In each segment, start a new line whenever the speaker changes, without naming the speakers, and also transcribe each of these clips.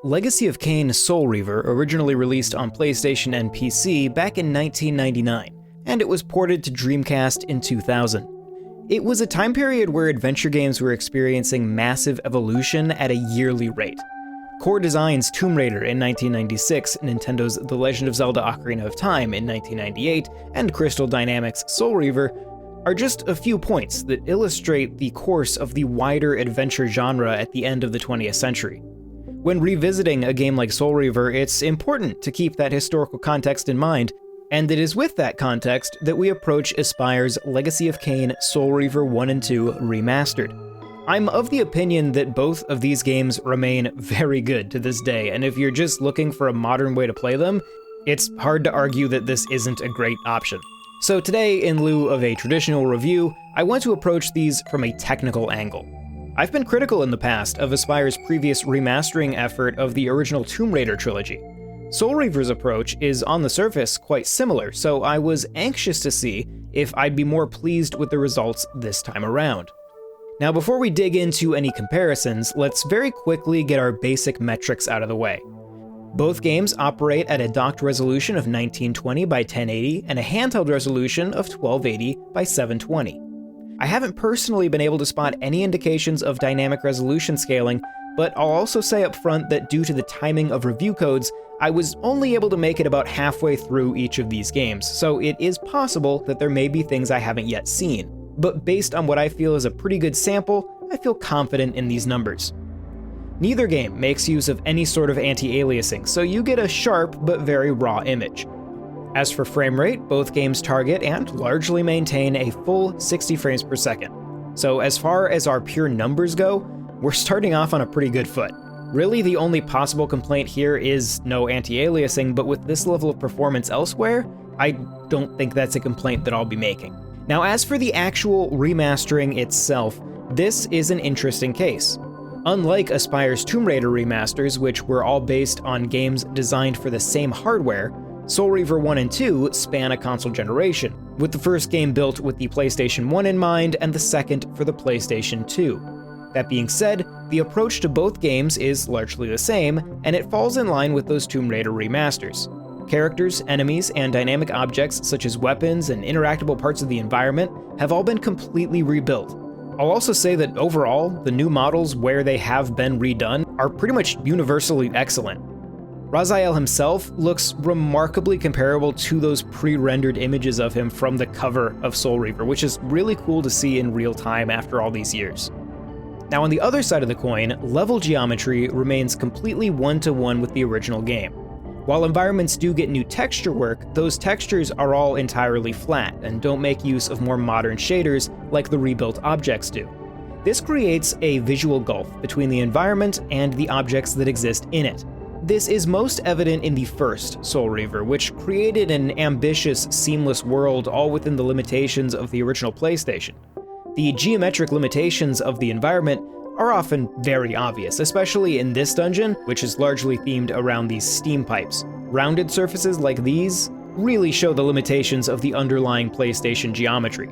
Legacy of Kain Soul Reaver originally released on PlayStation and PC back in 1999, and it was ported to Dreamcast in 2000. It was a time period where adventure games were experiencing massive evolution at a yearly rate. Core Design's Tomb Raider in 1996, Nintendo's The Legend of Zelda Ocarina of Time in 1998, and Crystal Dynamics' Soul Reaver are just a few points that illustrate the course of the wider adventure genre at the end of the 20th century. When revisiting a game like Soul Reaver, it's important to keep that historical context in mind, and it is with that context that we approach Aspire's Legacy of Kain Soul Reaver 1 and 2 Remastered. I'm of the opinion that both of these games remain very good to this day, and if you're just looking for a modern way to play them, it's hard to argue that this isn't a great option. So today, in lieu of a traditional review, I want to approach these from a technical angle. I've been critical in the past of Aspire's previous remastering effort of the original Tomb Raider trilogy. Soul Reaver's approach is on the surface quite similar, so I was anxious to see if I'd be more pleased with the results this time around. Now before we dig into any comparisons, let's very quickly get our basic metrics out of the way. Both games operate at a docked resolution of 1920 by 1080 and a handheld resolution of 1280 by 720. I haven't personally been able to spot any indications of dynamic resolution scaling, but I'll also say up front that due to the timing of review codes, I was only able to make it about halfway through each of these games, so it is possible that there may be things I haven't yet seen. But based on what I feel is a pretty good sample, I feel confident in these numbers. Neither game makes use of any sort of anti-aliasing, so you get a sharp but very raw image. As for frame rate, both games target and largely maintain a full 60 frames per second. So as far as our pure numbers go, we're starting off on a pretty good foot. Really, the only possible complaint here is no anti-aliasing, but with this level of performance elsewhere, I don't think that's a complaint that I'll be making. Now as for the actual remastering itself, this is an interesting case. Unlike Aspire's Tomb Raider remasters, which were all based on games designed for the same hardware, Soul Reaver 1 and 2 span a console generation, with the first game built with the PlayStation 1 in mind and the second for the PlayStation 2. That being said, the approach to both games is largely the same, and it falls in line with those Tomb Raider remasters. Characters, enemies, and dynamic objects such as weapons and interactable parts of the environment have all been completely rebuilt. I'll also say that overall, the new models where they have been redone are pretty much universally excellent. Raziel himself looks remarkably comparable to those pre-rendered images of him from the cover of Soul Reaver, which is really cool to see in real time after all these years. Now on the other side of the coin, level geometry remains completely one-to-one with the original game. While environments do get new texture work, those textures are all entirely flat and don't make use of more modern shaders like the rebuilt objects do. This creates a visual gulf between the environment and the objects that exist in it. This is most evident in the first Soul Reaver, which created an ambitious, seamless world all within the limitations of the original PlayStation. The geometric limitations of the environment are often very obvious, especially in this dungeon, which is largely themed around these steam pipes. Rounded surfaces like these really show the limitations of the underlying PlayStation geometry.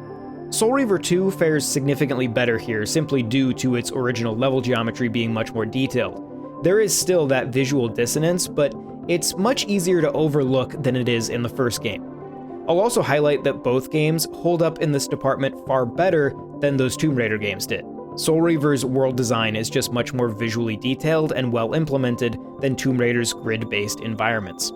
Soul Reaver 2 fares significantly better here, simply due to its original level geometry being much more detailed. There is still that visual dissonance, but it's much easier to overlook than it is in the first game. I'll also highlight that both games hold up in this department far better than those Tomb Raider games did. Soul Reaver's world design is just much more visually detailed and well implemented than Tomb Raider's grid-based environments.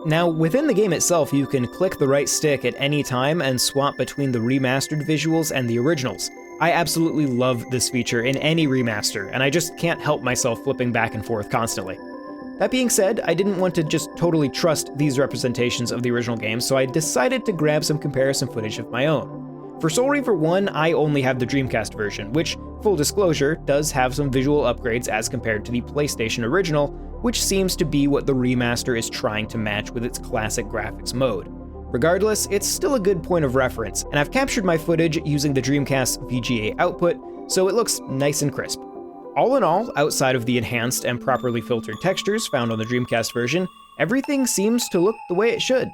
Now, within the game itself, you can click the right stick at any time and swap between the remastered visuals and the originals. I absolutely love this feature in any remaster, and I just can't help myself flipping back and forth constantly. That being said, I didn't want to just totally trust these representations of the original game, so I decided to grab some comparison footage of my own. For Soul Reaver 1, I only have the Dreamcast version, which, full disclosure, does have some visual upgrades as compared to the PlayStation original, which seems to be what the remaster is trying to match with its classic graphics mode. Regardless, it's still a good point of reference, and I've captured my footage using the Dreamcast's VGA output, so it looks nice and crisp. All in all, outside of the enhanced and properly filtered textures found on the Dreamcast version, everything seems to look the way it should.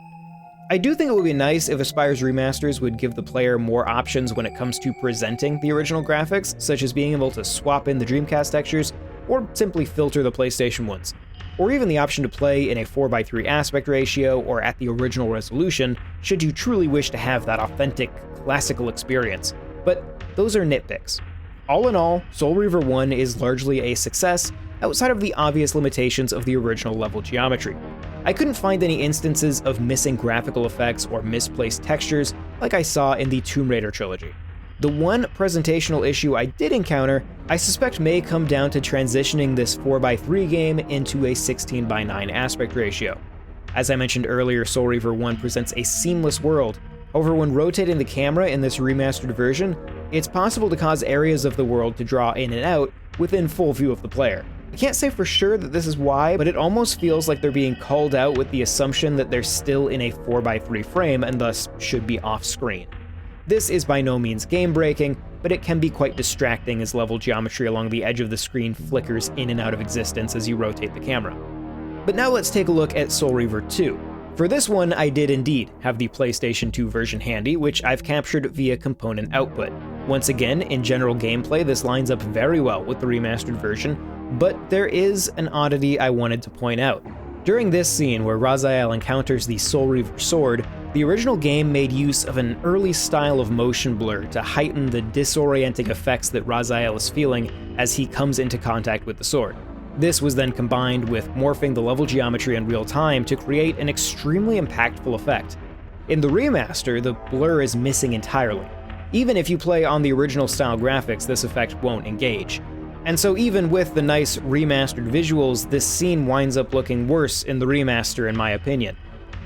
I do think it would be nice if Aspire's remasters would give the player more options when it comes to presenting the original graphics, such as being able to swap in the Dreamcast textures, or simply filter the PlayStation ones. or even the option to play in a 4:3 aspect ratio or at the original resolution, should you truly wish to have that authentic, classical experience. But those are nitpicks. All in all, Soul Reaver 1 is largely a success, outside of the obvious limitations of the original level geometry. I couldn't find any instances of missing graphical effects or misplaced textures like I saw in the Tomb Raider trilogy. The one presentational issue I did encounter, I suspect may come down to transitioning this 4:3 game into a 16:9 aspect ratio. As I mentioned earlier, Soul Reaver 1 presents a seamless world. However, when rotating the camera in this remastered version, it's possible to cause areas of the world to draw in and out within full view of the player. I can't say for sure that this is why, but it almost feels like they're being called out with the assumption that they're still in a 4:3 frame and thus should be off-screen. This is by no means game-breaking, but it can be quite distracting as level geometry along the edge of the screen flickers in and out of existence as you rotate the camera. But now let's take a look at Soul Reaver 2. For this one, I did indeed have the PlayStation 2 version handy, which I've captured via component output. Once again, in general gameplay, this lines up very well with the remastered version, but there is an oddity I wanted to point out. During this scene where Raziel encounters the Soul Reaver sword, the original game made use of an early style of motion blur to heighten the disorienting effects that Raziel is feeling as he comes into contact with the sword. This was then combined with morphing the level geometry in real time to create an extremely impactful effect. In the remaster, the blur is missing entirely. Even if you play on the original style graphics, this effect won't engage. And so even with the nice remastered visuals, this scene winds up looking worse in the remaster in my opinion.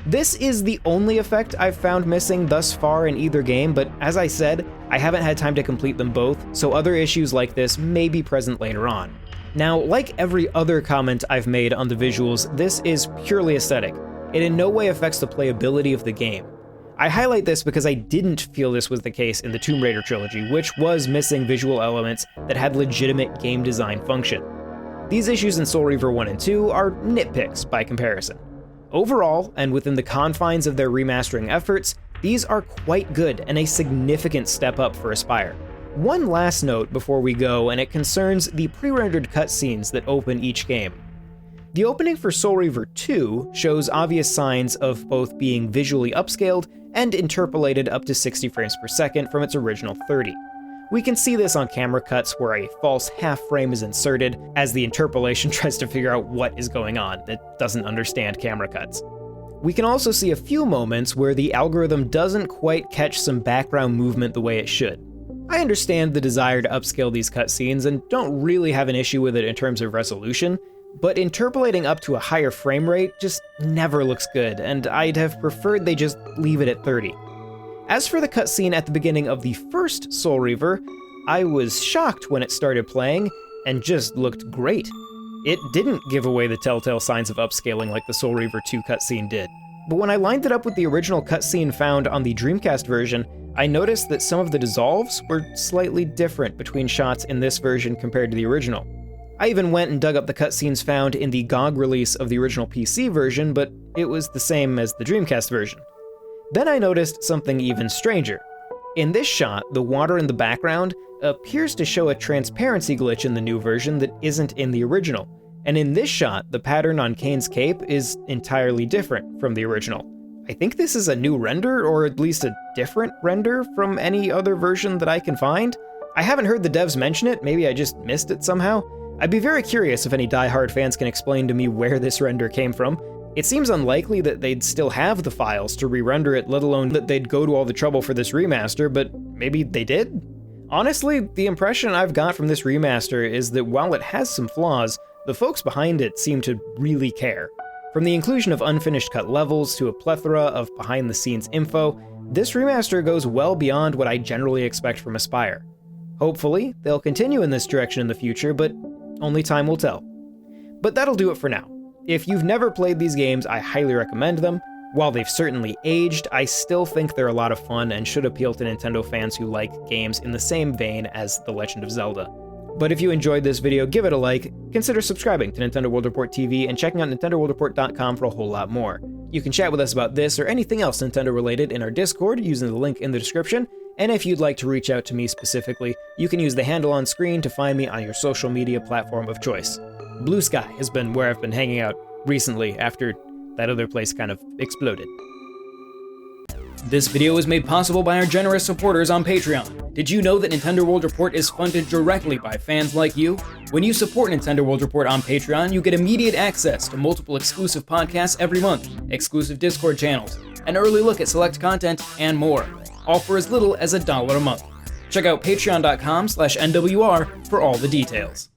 This is the only effect I've found missing thus far in either game, but as I said, I haven't had time to complete them both, so other issues like this may be present later on. Now, like every other comment I've made on the visuals, this is purely aesthetic. It in no way affects the playability of the game. I highlight this because I didn't feel this was the case in the Tomb Raider trilogy, which was missing visual elements that had legitimate game design function. These issues in Soul Reaver 1 and 2 are nitpicks by comparison. Overall, and within the confines of their remastering efforts, these are quite good and a significant step up for Aspyr. One last note before we go, and it concerns the pre-rendered cutscenes that open each game. The opening for Soul Reaver 2 shows obvious signs of both being visually upscaled and interpolated up to 60 frames per second from its original 30. We can see this on camera cuts where a false half frame is inserted as the interpolation tries to figure out what is going on. It doesn't understand camera cuts. We can also see a few moments where the algorithm doesn't quite catch some background movement the way it should. I understand the desire to upscale these cutscenes and don't really have an issue with it in terms of resolution, but interpolating up to a higher frame rate just never looks good, and I'd have preferred they just leave it at 30. As for the cutscene at the beginning of the first Soul Reaver, I was shocked when it started playing, and just looked great. It didn't give away the telltale signs of upscaling like the Soul Reaver 2 cutscene did. But when I lined it up with the original cutscene found on the Dreamcast version, I noticed that some of the dissolves were slightly different between shots in this version compared to the original. I even went and dug up the cutscenes found in the GOG release of the original PC version, but it was the same as the Dreamcast version. Then I noticed something even stranger. In this shot, the water in the background appears to show a transparency glitch in the new version that isn't in the original. And in this shot, the pattern on Kain's cape is entirely different from the original. I think this is a new render, or at least a different render from any other version that I can find. I haven't heard the devs mention it, maybe I just missed it somehow. I'd be very curious if any die-hard fans can explain to me where this render came from. It seems unlikely that they'd still have the files to re-render it, let alone that they'd go to all the trouble for this remaster, but maybe they did? Honestly, the impression I've got from this remaster is that while it has some flaws, the folks behind it seem to really care. From the inclusion of unfinished cut levels to a plethora of behind-the-scenes info, this remaster goes well beyond what I generally expect from Aspyr. Hopefully, they'll continue in this direction in the future, but only time will tell. But that'll do it for now. If you've never played these games, I highly recommend them. While they've certainly aged, I still think they're a lot of fun and should appeal to Nintendo fans who like games in the same vein as The Legend of Zelda. But if you enjoyed this video, give it a like, consider subscribing to Nintendo World Report TV, and checking out NintendoWorldReport.com for a whole lot more. You can chat with us about this or anything else Nintendo related in our Discord using the link in the description, and if you'd like to reach out to me specifically, you can use the handle on screen to find me on your social media platform of choice. Blue Sky has been where I've been hanging out recently after that other place kind of exploded. This video was made possible by our generous supporters on Patreon. Did you know that Nintendo World Report is funded directly by fans like you? When you support Nintendo World Report on Patreon, you get immediate access to multiple exclusive podcasts every month, exclusive Discord channels, an early look at select content, and more, all for as little as $1 a month. Check out patreon.com/NWR for all the details.